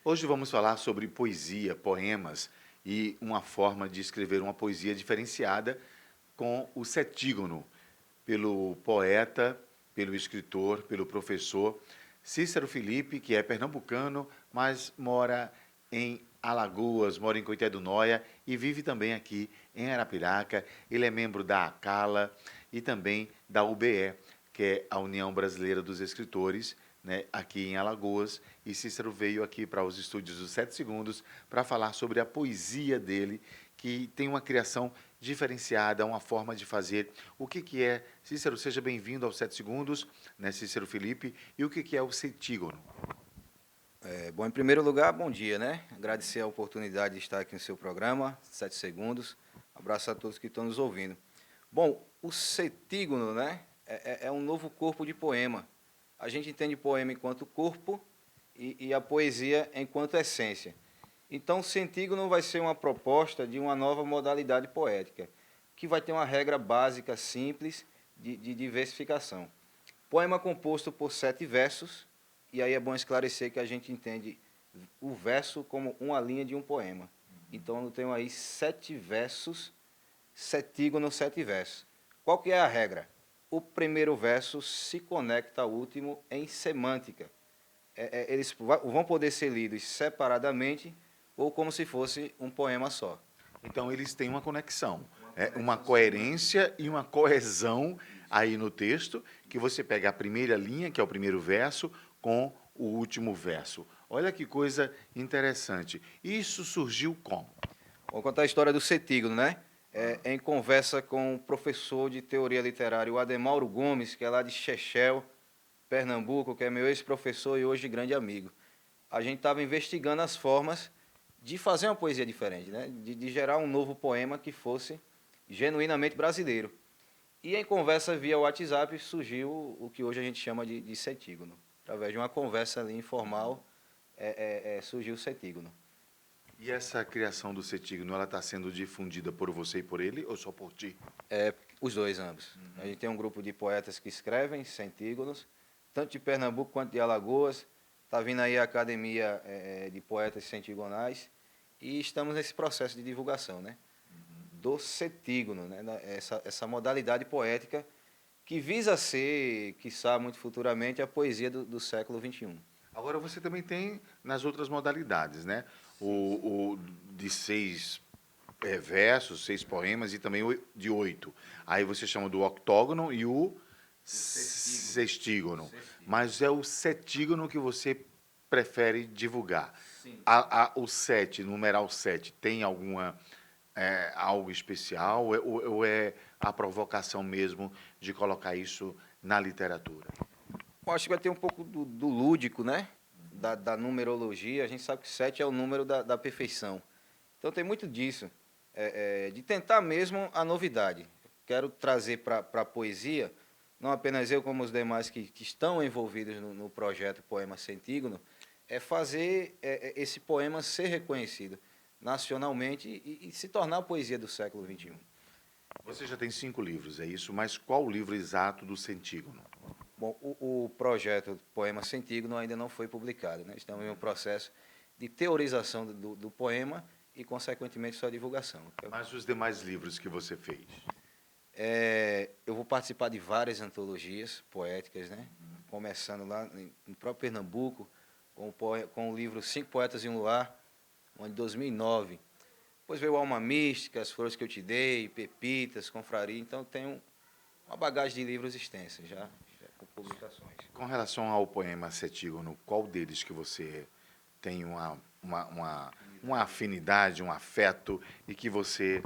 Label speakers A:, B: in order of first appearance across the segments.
A: Hoje vamos falar sobre poesia, poemas e uma forma de escrever uma poesia diferenciada com o setígono, pelo poeta, pelo escritor, pelo professor Cícero Felipe, que é pernambucano, mas mora em Alagoas, mora em Coité do Noia e vive também aqui em Arapiraca. Ele é membro da ACALA e também da UBE, que é a União Brasileira dos Escritores, né, aqui em Alagoas. E Cícero veio aqui para os estúdios dos 7 Segundos para falar sobre a poesia dele, que tem uma criação diferenciada, uma forma de fazer. O que é? Cícero, seja bem-vindo aos 7 Segundos, né, Cícero Felipe. E o que é o setígono?
B: Bom, em primeiro lugar, bom dia, né? Agradecer a oportunidade de estar aqui no seu programa, 7 Segundos. Abraço a todos que estão nos ouvindo. Bom, o setígono, né? É um novo corpo de poema. A gente entende poema enquanto corpo e a poesia enquanto essência. Então, o setígono vai ser uma proposta de uma nova modalidade poética, que vai ter uma regra básica simples de diversificação. Poema composto por 7 versos, e aí é bom esclarecer que a gente entende o verso como uma linha de um poema. Então, eu tenho aí 7 versos, setígono, 7 versos. Qual que é a regra? O primeiro verso se conecta ao último em semântica. Eles vão poder ser lidos separadamente ou como se fosse um poema só.
A: Então, eles têm uma conexão, uma coerência e uma coesão aí no texto, que você pega a primeira linha, que é o primeiro verso, com o último verso. Olha que coisa interessante. Isso surgiu como?
B: Vou contar a história do setígono, né? Em conversa com o professor de teoria literária, o Ademauro Gomes, que é lá de Chechel, Pernambuco, que é meu ex-professor e hoje grande amigo. A gente estava investigando as formas de fazer uma poesia diferente, né? De gerar um novo poema que fosse genuinamente brasileiro. E em conversa via WhatsApp surgiu o que hoje a gente chama de setígono. Através de uma conversa ali informal, surgiu o setígono.
A: E essa criação do setígono, ela está sendo difundida por você e por ele, ou só por ti?
B: Os dois, ambos. A gente tem um grupo de poetas que escrevem centígonos, tanto de Pernambuco quanto de Alagoas. Está vindo aí a Academia de Poetas Centigonais e estamos nesse processo de divulgação, né? Do setígono, né? Essa modalidade poética que visa ser, quiçá muito futuramente, a poesia do século XXI.
A: Agora, você também tem nas outras modalidades, né? O de 6 versos, 6 poemas e também o de 8. Aí você chama do octógono e o sextígono. Mas é o setígono que você prefere divulgar.
B: Sim.
A: O 7, numeral 7, tem alguma algo especial ou é a provocação mesmo de colocar isso na literatura?
B: Eu acho que vai ter um pouco do lúdico, né? Da numerologia. A gente sabe que 7 é o número da perfeição. Então tem muito disso, de tentar mesmo a novidade. Quero trazer para a poesia, não apenas eu, como os demais que estão envolvidos no projeto Poema Centígono, é fazer esse poema ser reconhecido nacionalmente e se tornar a poesia do século XXI.
A: Você já tem 5 livros, é isso? Mas qual o livro exato do Centígono?
B: Bom, o projeto Poema Centígono ainda não foi publicado, né? Estamos em um processo de teorização do poema e, consequentemente, sua divulgação.
A: Mas os demais livros que você fez?
B: Eu vou participar de várias antologias poéticas, né? Começando lá no próprio Pernambuco, com o livro 5 Poetas e um Luar, de 2009. Depois veio Alma Mística, As Flores que Eu Te Dei, Pepitas, Confraria. Então, tenho uma bagagem de livros extensa já com publicações.
A: Com relação ao poema Cetígono, qual deles que você tem uma afinidade, um afeto e que você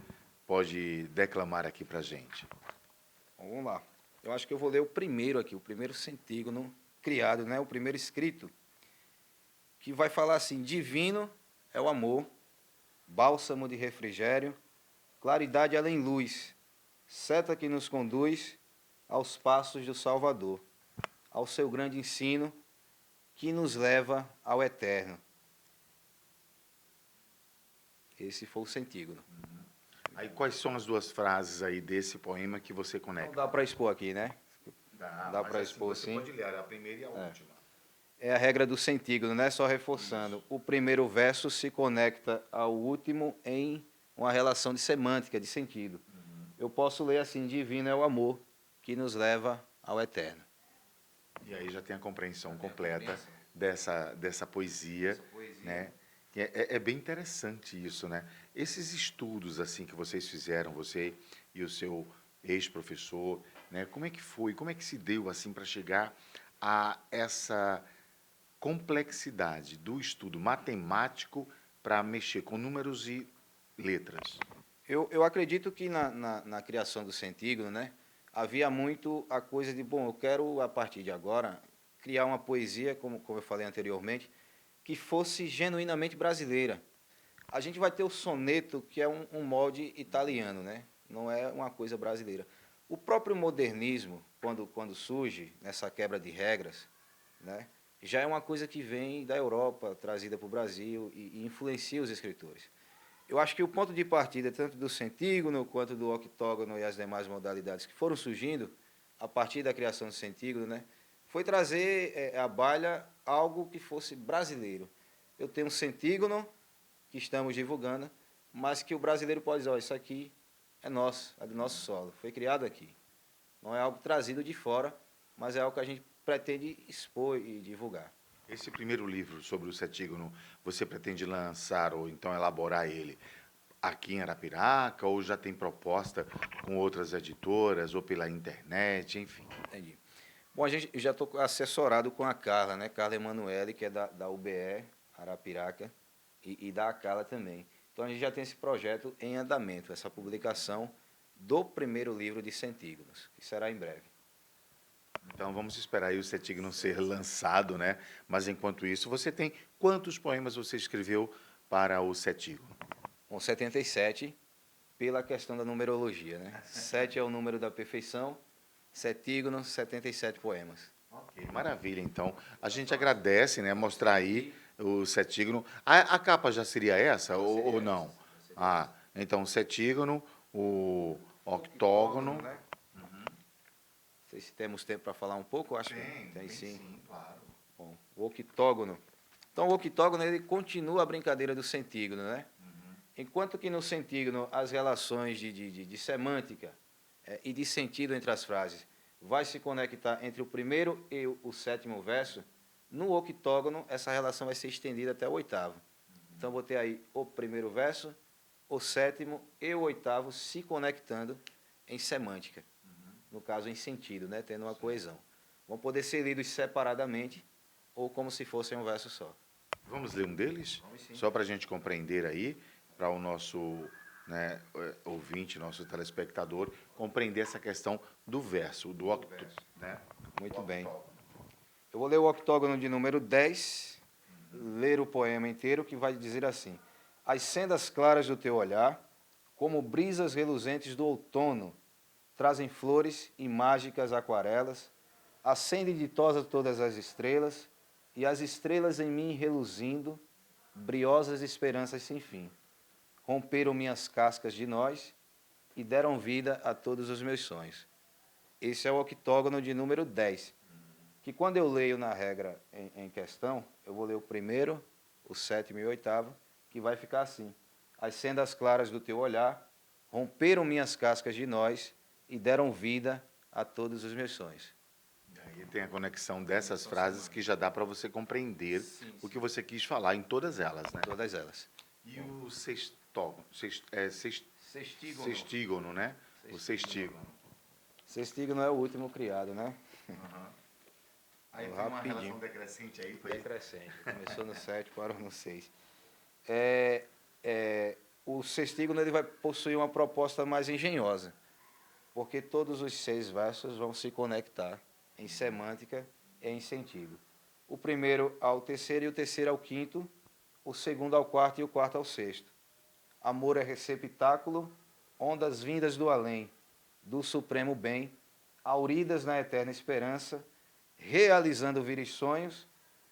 A: pode declamar aqui para a gente?
B: Vamos lá. Eu acho que eu vou ler o primeiro aqui, o primeiro centígono criado, né? O primeiro escrito, que vai falar assim: divino é o amor, bálsamo de refrigério, claridade além luz, seta que nos conduz aos passos do Salvador, ao seu grande ensino que nos leva ao eterno. Esse foi o centígono.
A: Aí quais são as duas frases aí desse poema que você
B: Não
A: conecta?
B: dá para expor aqui, né? Dá
A: mas
B: para
A: assim,
B: expor
A: você
B: sim.
A: pode ler a primeira e a última.
B: É a regra do centígono, né? Só reforçando. O primeiro verso se conecta ao último em uma relação de semântica, de sentido. Eu posso ler assim: divino é o amor que nos leva ao eterno.
A: E aí já tem a compreensão completa dessa poesia, né? Que é bem interessante isso, né? Esses estudos assim que vocês fizeram, você e o seu ex-professor, né? Como é que foi? Como é que se deu assim para chegar a essa complexidade do estudo matemático para mexer com números e letras?
B: Eu acredito que na criação do centígono, né, havia muito a coisa de, bom, eu quero, a partir de agora, criar uma poesia, como eu falei anteriormente, que fosse genuinamente brasileira. A gente vai ter o soneto, que é um molde italiano, né? Não é uma coisa brasileira. O próprio modernismo, quando surge nessa quebra de regras, né, já é uma coisa que vem da Europa, trazida para o Brasil e influencia os escritores. Eu acho que o ponto de partida, tanto do centígono quanto do octógono e as demais modalidades que foram surgindo a partir da criação do centígono, né, foi trazer à baila algo que fosse brasileiro. Eu tenho um centígono que estamos divulgando, mas que o brasileiro pode dizer: oh, isso aqui é nosso, é do nosso solo, foi criado aqui. Não é algo trazido de fora, mas é algo que a gente pretende expor e divulgar.
A: Esse primeiro livro sobre o cetígono, você pretende lançar ou então elaborar ele aqui em Arapiraca ou já tem proposta com outras editoras ou pela internet, enfim?
B: Entendi. Bom, a gente eu já estou assessorado com a Carla, né? Carla Emanuele, que é da UBE, Arapiraca, e da Acala também. Então a gente já tem esse projeto em andamento, essa publicação do primeiro livro de Centígonos, que será em breve.
A: Então vamos esperar aí o cetígono ser lançado, né? Mas enquanto isso, você tem quantos poemas você escreveu para o cetígono?
B: Com 77, pela questão da numerologia, né? 7 é o número da perfeição, Cetígono, 77 poemas.
A: Ok, maravilha, então. A gente agradece, né? Mostrar aí o cetígono. A capa já seria essa ou não? Ah, então o cetígono, o octógono.
B: Né? Não sei se temos tempo para falar um pouco, acho que tem sim.
A: Claro.
B: Bom, o octógono. Então, o octógono ele continua a brincadeira do centígono, né? Enquanto que no centígono as relações de semântica e de sentido entre as frases vai se conectar entre o primeiro e o sétimo verso, no octógono essa relação vai ser estendida até o oitavo. Então, vou ter aí o primeiro verso, o sétimo e o oitavo se conectando em semântica, no caso em sentido, né? Tendo uma coesão. Vão poder ser lidos separadamente ou como se fossem um verso só.
A: Vamos ler um deles?
B: Vamos sim.
A: Só para a gente compreender aí, para o nosso, né, ouvinte, nosso telespectador, compreender essa questão do verso, do octo, né?
B: Muito bem. Eu vou ler o octógono de número 10, ler o poema inteiro, que vai dizer assim: as sendas claras do teu olhar, como brisas reluzentes do outono, trazem flores e mágicas aquarelas, acendem ditosas todas as estrelas, e as estrelas em mim reluzindo, briosas esperanças sem fim. Romperam minhas cascas de nós e deram vida a todos os meus sonhos. Esse é o octógono de número 10, que quando eu leio na regra em questão, eu vou ler o primeiro, o sétimo e o oitavo, que vai ficar assim: as sendas claras do teu olhar romperam minhas cascas de nós e deram vida a todos os meus sonhos.
A: Aí tem a conexão dessas frases que já dá para você compreender o que você quis falar em todas elas, né?
B: Todas elas.
A: E o
B: Sextígono.
A: sextígono, né? O sextígono.
B: Sextígono é o último criado, né?
A: Aí tem uma
B: Rapidinho.
A: relação decrescente aí, foi?
B: Decrescente. Começou no 7, parou no 6. O sextígono ele vai possuir uma proposta mais engenhosa, porque todos os 6 versos vão se conectar em semântica e em sentido. O primeiro ao terceiro e o terceiro ao quinto, o segundo ao quarto e o quarto ao sexto. Amor é receptáculo, ondas vindas do além, do supremo bem, auridas na eterna esperança, realizando viris sonhos,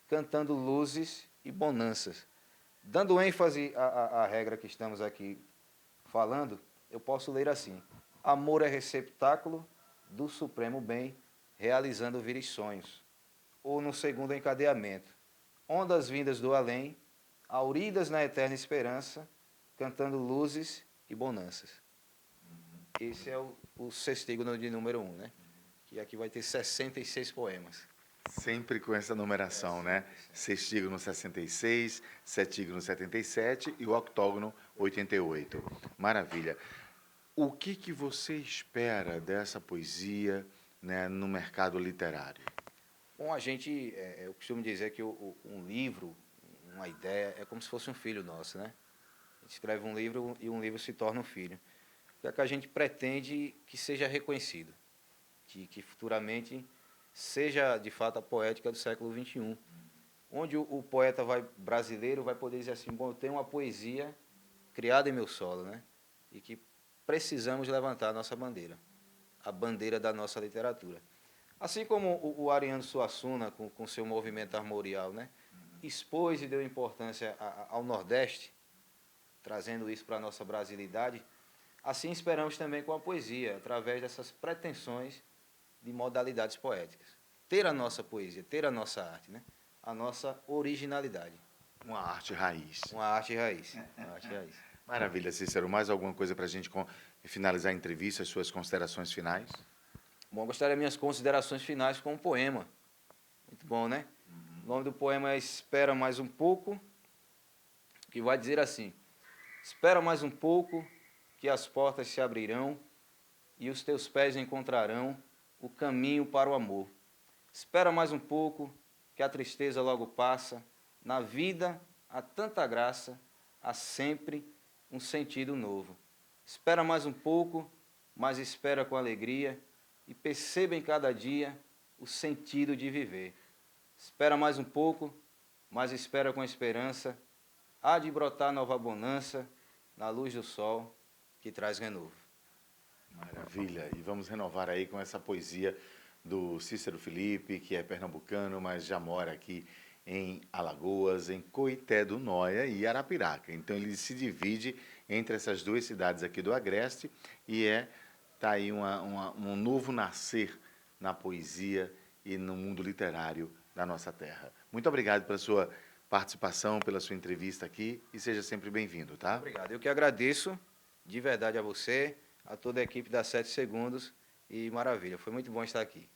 B: cantando luzes e bonanças. Dando ênfase à regra que estamos aqui falando, eu posso ler assim: amor é receptáculo do supremo bem, realizando viris sonhos. ou no segundo encadeamento. Ondas vindas do além, auridas na eterna esperança, cantando luzes e bonanças. Esse é o sextígono de número 1, né? Que aqui vai ter 66 poemas.
A: Sempre com essa numeração, né? Sextígono 66, setígono 77 e o octógono 88. Maravilha. O que você espera dessa poesia, né, no mercado literário?
B: Bom, eu costumo dizer que um livro, uma ideia, é como se fosse um filho nosso, né? A gente escreve um livro e um livro se torna um filho. O que é que a gente pretende que seja reconhecido? Que futuramente seja, de fato, a poética do século XXI, onde o poeta brasileiro vai poder dizer assim, bom, eu tenho uma poesia criada em meu solo, né? E que precisamos levantar a nossa bandeira, a bandeira da nossa literatura. Assim como o Ariano Suassuna, com seu movimento armorial, né? Expôs e deu importância ao Nordeste, trazendo isso para a nossa brasilidade, assim esperamos também com a poesia, através dessas pretensões de modalidades poéticas. Ter a nossa poesia, ter a nossa arte, né? A nossa originalidade.
A: Uma arte raiz.
B: Uma arte raiz. Uma arte raiz.
A: Maravilha, Cícero. Mais alguma coisa para a gente finalizar a entrevista, as suas considerações finais?
B: Bom, gostaria das minhas considerações finais com um poema. Muito bom, né? O nome do poema é Espera Mais Um Pouco, que vai dizer assim: espera mais um pouco, que as portas se abrirão e os teus pés encontrarão o caminho para o amor. Espera mais um pouco, que a tristeza logo passa. Na vida há tanta graça, há sempre um sentido novo. Espera mais um pouco, mas espera com alegria e perceba em cada dia o sentido de viver. Espera mais um pouco, mas espera com esperança. Há de brotar nova bonança na luz do sol que traz renovo.
A: Maravilha. E vamos renovar aí com essa poesia do Cícero Felipe, que é pernambucano, mas já mora aqui em Alagoas, em Coité do Noia e Arapiraca. Então ele se divide entre essas duas cidades aqui do Agreste e tá aí um novo nascer na poesia e no mundo literário da nossa terra. Muito obrigado pela sua participação, pela sua entrevista aqui e seja sempre bem-vindo, tá?
B: Obrigado. Eu que agradeço de verdade a você, a toda a equipe da 7 Segundos e maravilha. Foi muito bom estar aqui.